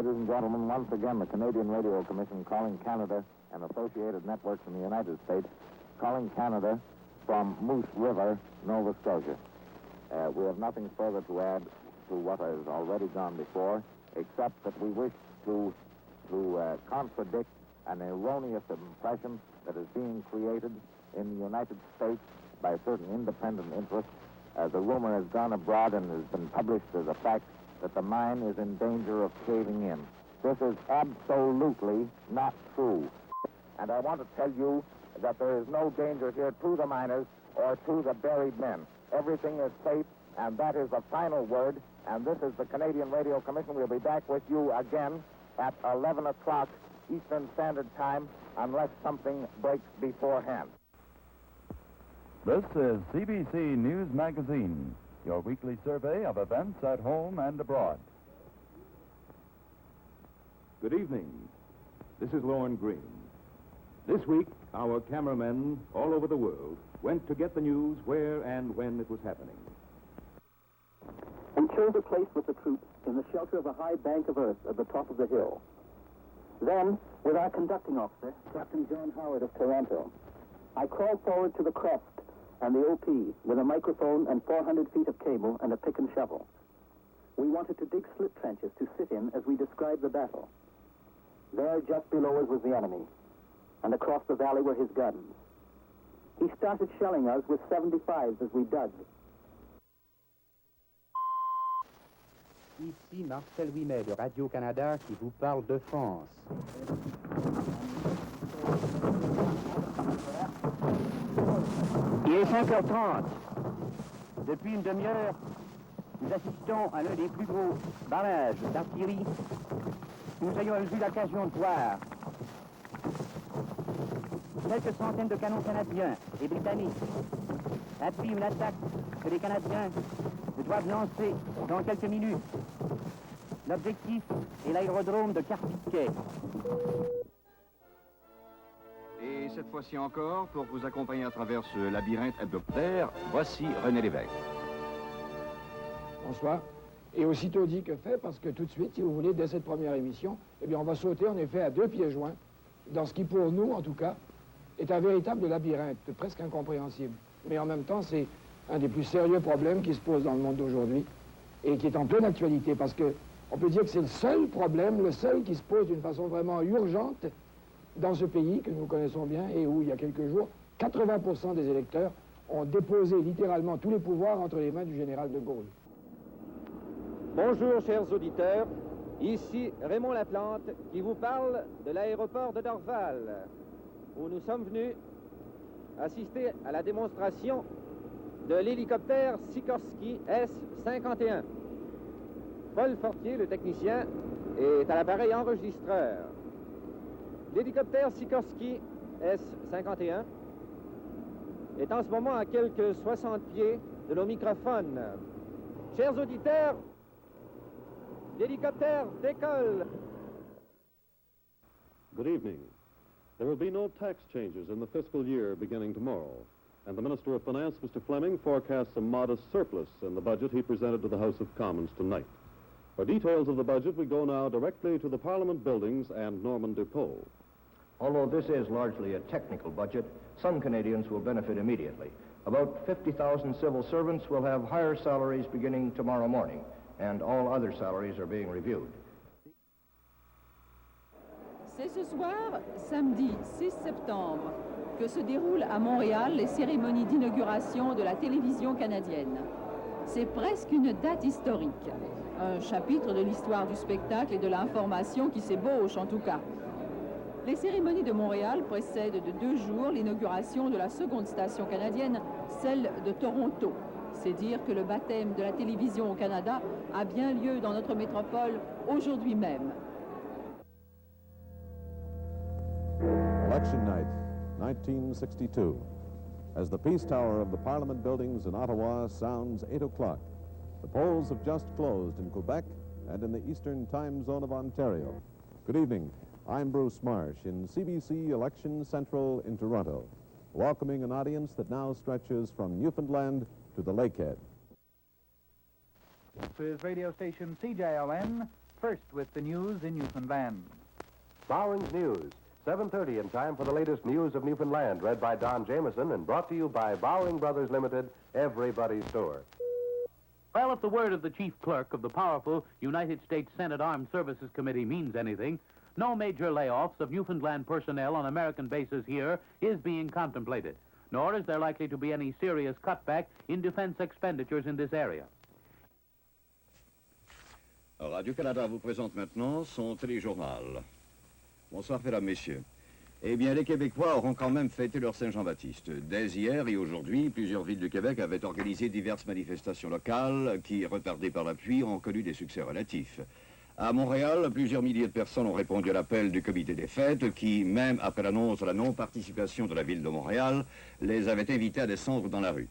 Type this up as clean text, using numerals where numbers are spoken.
Ladies and gentlemen, once again, the Canadian Radio Commission calling Canada and associated networks in the United States, calling Canada from Moose River, Nova Scotia. We have nothing further to add to what has already gone before, except that we wish to contradict an erroneous impression that is being created in the United States by certain independent interests. The rumor has gone abroad and has been published as a fact that the mine is in danger of caving in. This is absolutely not true. And I want to tell you that there is no danger here to the miners or to the buried men. Everything is safe, and that is the final word. And this is the Canadian Radio Commission. We'll be back with you again at 11 o'clock Eastern Standard Time, unless something breaks beforehand. This is CBC News Magazine, your weekly survey of events at home and abroad. Good evening. This is Lorne Green. This week, our cameramen all over the world went to get the news where and when it was happening. We chose a place with the troops in the shelter of a high bank of earth at the top of the hill. Then, with our conducting officer, Captain John Howard of Toronto, I crawled forward to the crest and the OP with a microphone and 400 feet of cable and a pick and shovel. We wanted to dig slit trenches to sit in as we described the battle. There, just below us, was the enemy, and across the valley were his guns. He started shelling us with 75s as we dug. Ici Marcel Ouimet de Radio-Canada qui vous parle de France. Il est 5h30. Depuis une demi-heure, nous assistons à l'un des plus gros barrages d'artillerie que nous ayons eu l'occasion de voir. Quelques centaines de canons canadiens et britanniques appuient une attaque que les Canadiens doivent lancer dans quelques minutes. L'objectif est l'aérodrome de Carpiquet. Et cette fois-ci encore, pour vous accompagner à travers ce labyrinthe hebdomadaire, voici René Lévesque. Bonsoir. Et aussitôt dit que fait, parce que tout de suite, si vous voulez, dès cette première émission, eh bien, on va sauter en effet à deux pieds joints, dans ce qui, pour nous, en tout cas, est un véritable labyrinthe, presque incompréhensible. Mais en même temps, c'est un des plus sérieux problèmes qui se posent dans le monde d'aujourd'hui et qui est en pleine actualité, parce que on peut dire que c'est le seul problème, le seul qui se pose d'une façon vraiment urgente dans ce pays que nous connaissons bien et où, il y a quelques jours, 80% des électeurs ont déposé littéralement tous les pouvoirs entre les mains du général de Gaulle. Bonjour, chers auditeurs. Ici Raymond Laplante qui vous parle de l'aéroport de Dorval, où nous sommes venus assister à la démonstration de l'hélicoptère Sikorsky S-51. Paul Fortier, le technicien, est à l'appareil enregistreur. L'hélicoptère Sikorsky S-51 est en ce moment à quelques 60 pieds de nos microphones. Chers auditeurs, l'hélicoptère décolle. Good evening. There will be no tax changes in the fiscal year beginning tomorrow, and the Minister of Finance, Mr. Fleming, forecasts a modest surplus in the budget he presented to the House of Commons tonight. For details of the budget, we go now directly to the Parliament buildings and Norman Depot. Although this is largely a technical budget, some Canadians will benefit immediately. About 50,000 civil servants will have higher salaries beginning tomorrow morning, and all other salaries are being reviewed. C'est ce soir, samedi 6 septembre, que se déroulent à Montréal les cérémonies d'inauguration de la télévision canadienne. C'est presque une date historique, un chapitre de l'histoire du spectacle et de l'information qui s'ébauche en tout cas. Les cérémonies de Montréal précèdent de 2 jours l'inauguration de la seconde station canadienne, celle de Toronto. C'est dire que le baptême de la télévision au Canada a bien lieu dans notre métropole aujourd'hui même. Election night, 1962. As the Peace Tower of the Parliament buildings in Ottawa sounds 8 o'clock, the polls have just closed in Quebec and in the eastern time zone of Ontario. Good evening. I'm Bruce Marsh in CBC Election Central in Toronto, welcoming an audience that now stretches from Newfoundland to the Lakehead. This is radio station CJLN, first with the news in Newfoundland. Bowring's News, 7:30 in time for the latest news of Newfoundland, read by Don Jameson and brought to you by Bowring Brothers Limited, everybody's store. Well, if the word of the chief clerk of the powerful United States Senate Armed Services Committee means anything, no major layoffs of Newfoundland personnel on American bases here is being contemplated, nor is there likely to be any serious cutback in defense expenditures in this area. Radio-Canada vous présente maintenant son téléjournal. Bonsoir, mesdames, messieurs. Eh bien, les Québécois auront quand même fêté leur Saint-Jean-Baptiste. Dès hier et aujourd'hui, plusieurs villes du Québec avaient organisé diverses manifestations locales qui, retardées par la pluie, ont connu des succès relatifs. À Montréal, plusieurs milliers de personnes ont répondu à l'appel du comité des fêtes qui, même après l'annonce de la non-participation de la ville de Montréal, les avait invités à descendre dans la rue.